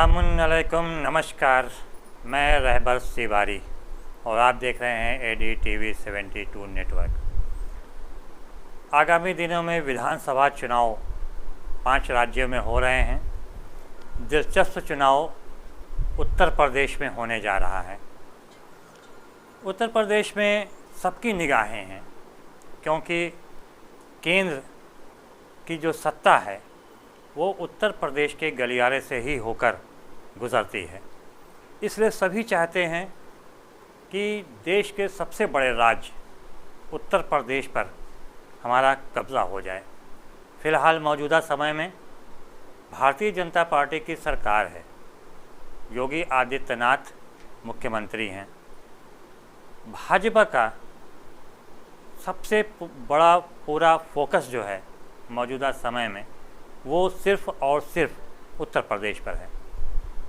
अस्सलामुअलैकुम, नमस्कार। मैं रहबर सिवारी और आप देख रहे हैं ADTV 72 नेटवर्क। आगामी दिनों में विधानसभा चुनाव 5 राज्यों में हो रहे हैं। दिलचस्प चुनाव उत्तर प्रदेश में होने जा रहा है। उत्तर प्रदेश में सबकी निगाहें हैं क्योंकि केंद्र की जो सत्ता है वो उत्तर प्रदेश के गलियारे से ही होकर गुजरती है। इसलिए सभी चाहते हैं कि देश के सबसे बड़े राज्य उत्तर प्रदेश पर हमारा कब्ज़ा हो जाए। फ़िलहाल मौजूदा समय में भारतीय जनता पार्टी की सरकार है, योगी आदित्यनाथ मुख्यमंत्री हैं। भाजपा का सबसे बड़ा पूरा फोकस जो है मौजूदा समय में वो सिर्फ़ और सिर्फ उत्तर प्रदेश पर है,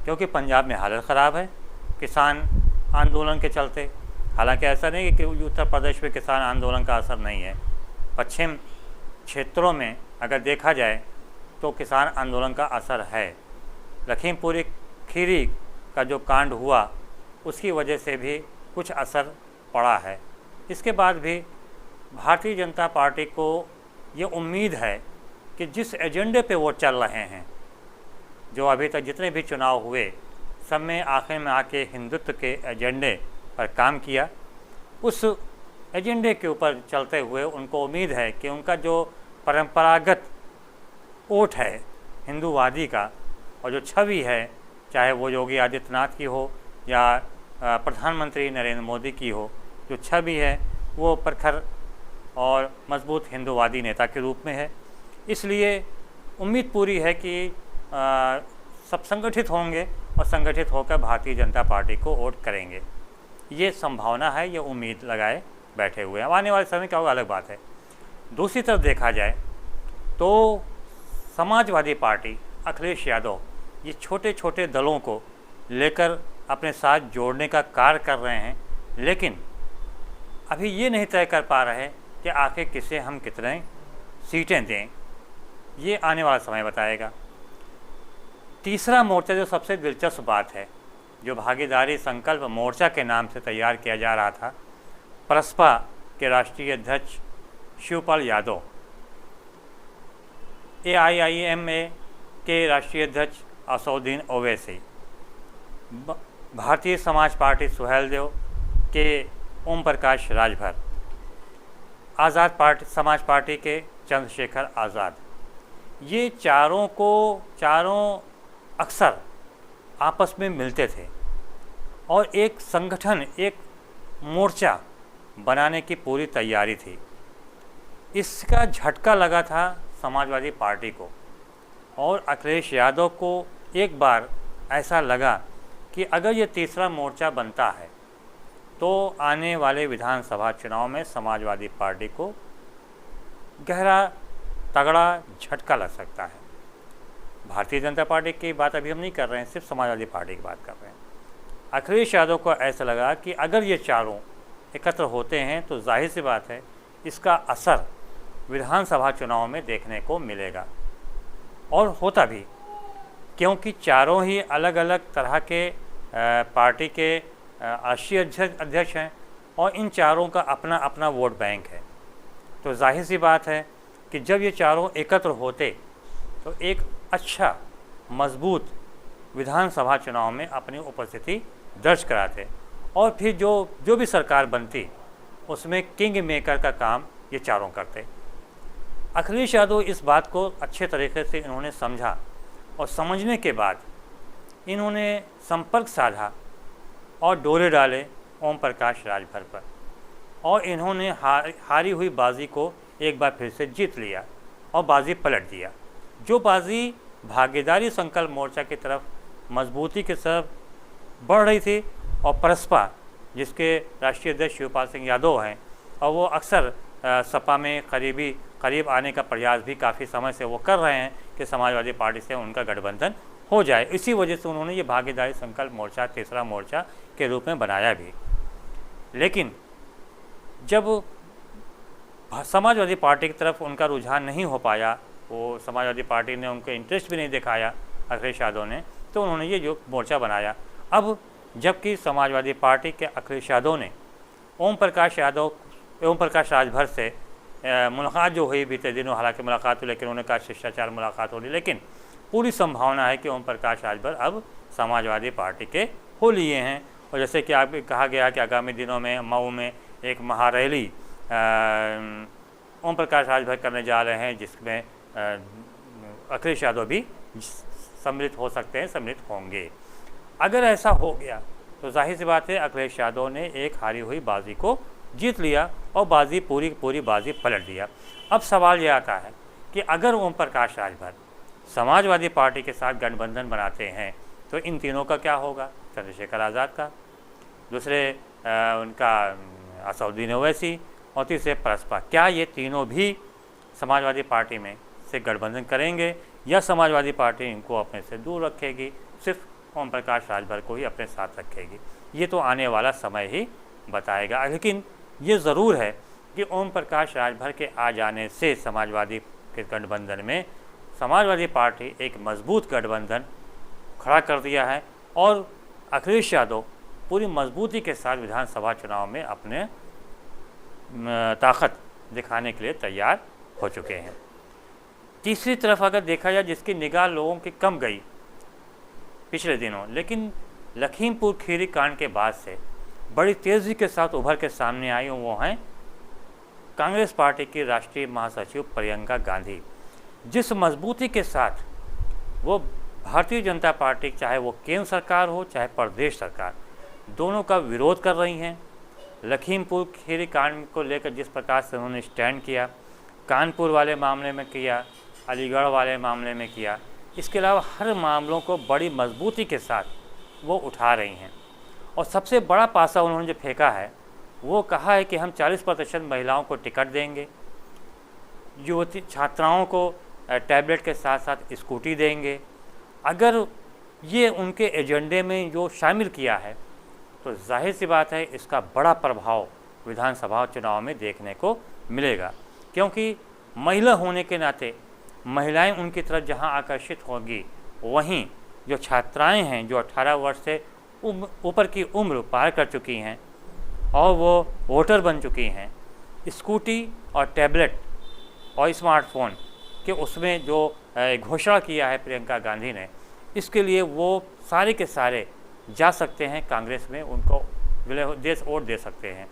क्योंकि पंजाब में हालत ख़राब है किसान आंदोलन के चलते। हालांकि ऐसा नहीं कि उत्तर प्रदेश में किसान आंदोलन का असर नहीं है। पश्चिम क्षेत्रों में अगर देखा जाए तो किसान आंदोलन का असर है। लखीमपुर खीरी का जो कांड हुआ उसकी वजह से भी कुछ असर पड़ा है। इसके बाद भी भारतीय जनता पार्टी को ये उम्मीद है कि जिस एजेंडे पे वो चल रहे हैं, जो अभी तक जितने भी चुनाव हुए सब में आखिर में आके हिंदुत्व के एजेंडे पर काम किया, उस एजेंडे के ऊपर चलते हुए उनको उम्मीद है कि उनका जो परंपरागत वोट है हिंदूवादी का और जो छवि है, चाहे वो योगी आदित्यनाथ की हो या प्रधानमंत्री नरेंद्र मोदी की हो, जो छवि है वो प्रखर और मजबूत हिंदूवादी नेता के रूप में है। इसलिए उम्मीद पूरी है कि सब संगठित होंगे और संगठित होकर भारतीय जनता पार्टी को वोट करेंगे। ये संभावना है, ये उम्मीद लगाए बैठे हुए हैं। अब आने वाले समय क्या होगा अलग बात है। दूसरी तरफ देखा जाए तो समाजवादी पार्टी, अखिलेश यादव ये छोटे छोटे दलों को लेकर अपने साथ जोड़ने का कार्य कर रहे हैं, लेकिन अभी ये नहीं तय कर पा रहे कि आखिर किसे हम कितने सीटें दें। ये आने वाला समय बताएगा। तीसरा मोर्चा जो सबसे दिलचस्प बात है, जो भागीदारी संकल्प मोर्चा के नाम से तैयार किया जा रहा था, प्रसपा के राष्ट्रीय अध्यक्ष शिवपाल यादव, AIIMA के राष्ट्रीय अध्यक्ष असदुद्दीन ओवैसी, भारतीय समाज पार्टी सुहेलदेव के ओम प्रकाश राजभर, आज़ाद समाज पार्टी के चंद्रशेखर आज़ाद, ये चारों अक्सर आपस में मिलते थे और एक संगठन, एक मोर्चा बनाने की पूरी तैयारी थी। इसका झटका लगा था समाजवादी पार्टी को और अखिलेश यादव को एक बार ऐसा लगा कि अगर ये तीसरा मोर्चा बनता है तो आने वाले विधानसभा चुनाव में समाजवादी पार्टी को गहरा तगड़ा झटका लग सकता है। भारतीय जनता पार्टी की बात अभी हम नहीं कर रहे हैं, सिर्फ समाजवादी पार्टी की बात कर रहे हैं। अखिलेश यादव को ऐसा लगा कि अगर ये चारों एकत्र होते हैं तो जाहिर सी बात है इसका असर विधानसभा चुनाव में देखने को मिलेगा, और होता भी, क्योंकि चारों ही अलग अलग तरह के पार्टी के राष्ट्रीय अध्यक्ष हैं और इन चारों का अपना अपना वोट बैंक है। तो जाहिर सी बात है कि जब ये चारों एकत्र होते तो एक अच्छा मजबूत विधानसभा चुनाव में अपनी उपस्थिति दर्ज कराते और फिर जो भी सरकार बनती उसमें किंग मेकर का काम ये चारों करते। अखिलेश यादव इस बात को अच्छे तरीके से इन्होंने समझा और समझने के बाद इन्होंने संपर्क साधा और डोरे डाले ओम प्रकाश राजभर पर, और इन्होंने हारी हुई बाजी को एक बार फिर से जीत लिया और बाजी पलट दिया। जो बाजी भागीदारी संकल्प मोर्चा की तरफ मजबूती के तरफ बढ़ रही थी, और प्रसपा जिसके राष्ट्रीय अध्यक्ष शिवपाल सिंह यादव हैं और वो अक्सर सपा में करीब आने का प्रयास भी काफ़ी समय से वो कर रहे हैं कि समाजवादी पार्टी से उनका गठबंधन हो जाए। इसी वजह से उन्होंने ये भागीदारी संकल्प मोर्चा तीसरा मोर्चा के रूप में बनाया भी। लेकिन जब समाजवादी पार्टी की तरफ उनका रुझान नहीं हो पाया, वो समाजवादी पार्टी ने उनको इंटरेस्ट भी नहीं दिखाया अखिलेश यादव ने, तो उन्होंने ये जो मोर्चा बनाया। अब जबकि समाजवादी पार्टी के अखिलेश यादव ने ओम प्रकाश राजभर से मुलाकात जो हुई बीते दिनों, हालांकि मुलाकात हुई लेकिन उन्होंने कहा शिष्टाचार मुलाकात होगी, लेकिन पूरी संभावना है कि ओम प्रकाश राजभर अब समाजवादी पार्टी के हो लिए हैं। और जैसे कि आप कहा गया कि आगामी दिनों में मऊ में एक महारैली ओम प्रकाश राजभर करने जा रहे हैं, जिसमें अखिलेश यादव भी सम्मिलित हो सकते हैं, सम्मिलित होंगे। अगर ऐसा हो गया तो जाहिर सी बात है अखिलेश यादव ने एक हारी हुई बाजी को जीत लिया और बाजी पूरी बाजी पलट दिया। अब सवाल ये आता है कि अगर ओम प्रकाश राजभर समाजवादी पार्टी के साथ गठबंधन बनाते हैं तो इन तीनों का क्या होगा? चंद्रशेखर आज़ाद का, दूसरे उनका असदुद्दीन ओवैसी और तीसरे प्रसपा, क्या ये तीनों भी समाजवादी पार्टी में से गठबंधन करेंगे या समाजवादी पार्टी इनको अपने से दूर रखेगी, सिर्फ ओम प्रकाश राजभर को ही अपने साथ रखेगी? ये तो आने वाला समय ही बताएगा। लेकिन ये ज़रूर है कि ओम प्रकाश राजभर के आ जाने से समाजवादी के गठबंधन में समाजवादी पार्टी एक मजबूत गठबंधन खड़ा कर दिया है और अखिलेश यादव पूरी मजबूती के साथ विधानसभा चुनाव में अपने ताकत दिखाने के लिए तैयार हो चुके हैं। तीसरी तरफ अगर देखा जाए जिसकी निगाह लोगों की कम गई पिछले दिनों, लेकिन लखीमपुर खीरी कांड के बाद से बड़ी तेज़ी के साथ उभर के सामने आई, वो हैं कांग्रेस पार्टी की राष्ट्रीय महासचिव प्रियंका गांधी। जिस मजबूती के साथ वो भारतीय जनता पार्टी, चाहे वो केंद्र सरकार हो चाहे प्रदेश सरकार, दोनों का विरोध कर रही हैं। लखीमपुर खीरी कांड को लेकर जिस प्रकार से उन्होंने स्टैंड किया, कानपुर वाले मामले में किया, अलीगढ़ वाले मामले में किया, इसके अलावा हर मामलों को बड़ी मजबूती के साथ वो उठा रही हैं। और सबसे बड़ा पासा उन्होंने जो फेंका है वो कहा है कि हम 40% महिलाओं को टिकट देंगे, युवती छात्राओं को टैबलेट के साथ साथ स्कूटी देंगे। अगर ये उनके एजेंडे में जो शामिल किया है तो जाहिर सी बात है इसका बड़ा प्रभाव विधानसभा चुनाव में देखने को मिलेगा, क्योंकि महिला होने के नाते महिलाएं उनकी तरफ जहां आकर्षित होंगी, वहीं जो छात्राएं हैं जो 18 वर्ष से ऊपर की उम्र पार कर चुकी हैं और वो वोटर बन चुकी हैं, स्कूटी और टैबलेट और स्मार्टफोन के उसमें जो घोषणा किया है प्रियंका गांधी ने, इसके लिए वो सारे के सारे जा सकते हैं कांग्रेस में, उनको वोट दे सकते हैं।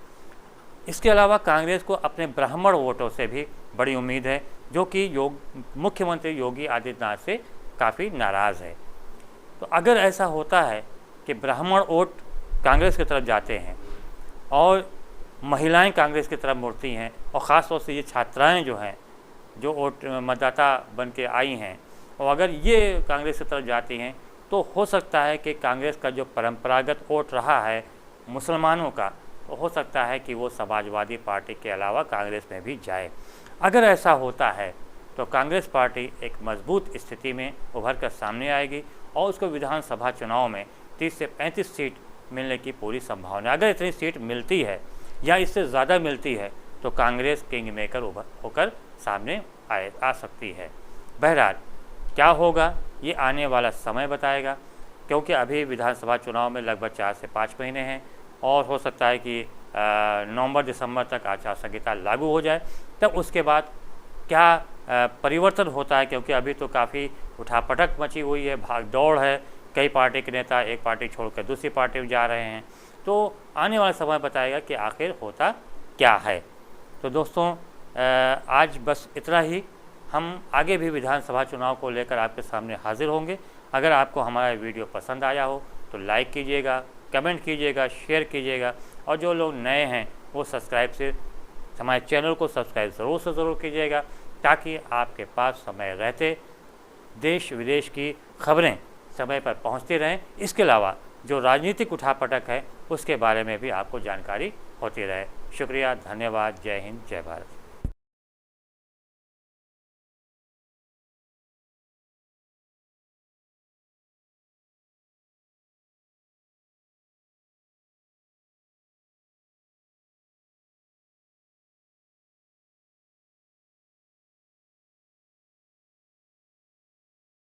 इसके अलावा कांग्रेस को अपने ब्राह्मण वोटों से भी बड़ी उम्मीद है, जो कि मुख्यमंत्री योगी आदित्यनाथ से काफ़ी नाराज़ है। तो अगर ऐसा होता है कि ब्राह्मण वोट कांग्रेस की तरफ जाते हैं और महिलाएं कांग्रेस की तरफ मुड़ती हैं, और ख़ास तौर से ये छात्राएं जो हैं जो वोट मतदाता बन के आई हैं, और अगर ये कांग्रेस की तरफ जाती हैं तो हो सकता है कि कांग्रेस का जो परंपरागत वोट रहा है मुसलमानों का, तो हो सकता है कि वो समाजवादी पार्टी के अलावा कांग्रेस में भी जाए। अगर ऐसा होता है तो कांग्रेस पार्टी एक मजबूत स्थिति में उभर कर सामने आएगी और उसको विधानसभा चुनाव में 30 से 35 सीट मिलने की पूरी संभावना है। अगर इतनी सीट मिलती है या इससे ज़्यादा मिलती है तो कांग्रेस किंग मेकर उभर होकर सामने आ सकती है। बहरहाल क्या होगा ये आने वाला समय बताएगा, क्योंकि अभी विधानसभा चुनाव में लगभग 4 से 5 महीने हैं और हो सकता है कि नवंबर दिसंबर तक आचार संहिता लागू हो जाए। तब उसके बाद क्या परिवर्तन होता है, क्योंकि अभी तो काफ़ी उठापटक मची हुई है, भाग दौड़ है, कई पार्टी के नेता एक पार्टी छोड़कर दूसरी पार्टी में जा रहे हैं। तो आने वाला समय बताएगा कि आखिर होता क्या है। तो दोस्तों आज बस इतना ही। हम आगे भी विधानसभा चुनाव को लेकर आपके सामने हाजिर होंगे। अगर आपको हमारा वीडियो पसंद आया हो तो लाइक कीजिएगा, कमेंट कीजिएगा, शेयर कीजिएगा, और जो लोग नए हैं वो सब्सक्राइब से हमारे चैनल को सब्सक्राइब ज़रूर कीजिएगा, ताकि आपके पास समय रहते देश विदेश की खबरें समय पर पहुंचती रहें। इसके अलावा जो राजनीतिक उठापटक है उसके बारे में भी आपको जानकारी होती रहे। शुक्रिया, धन्यवाद, जय हिंद, जय भारत।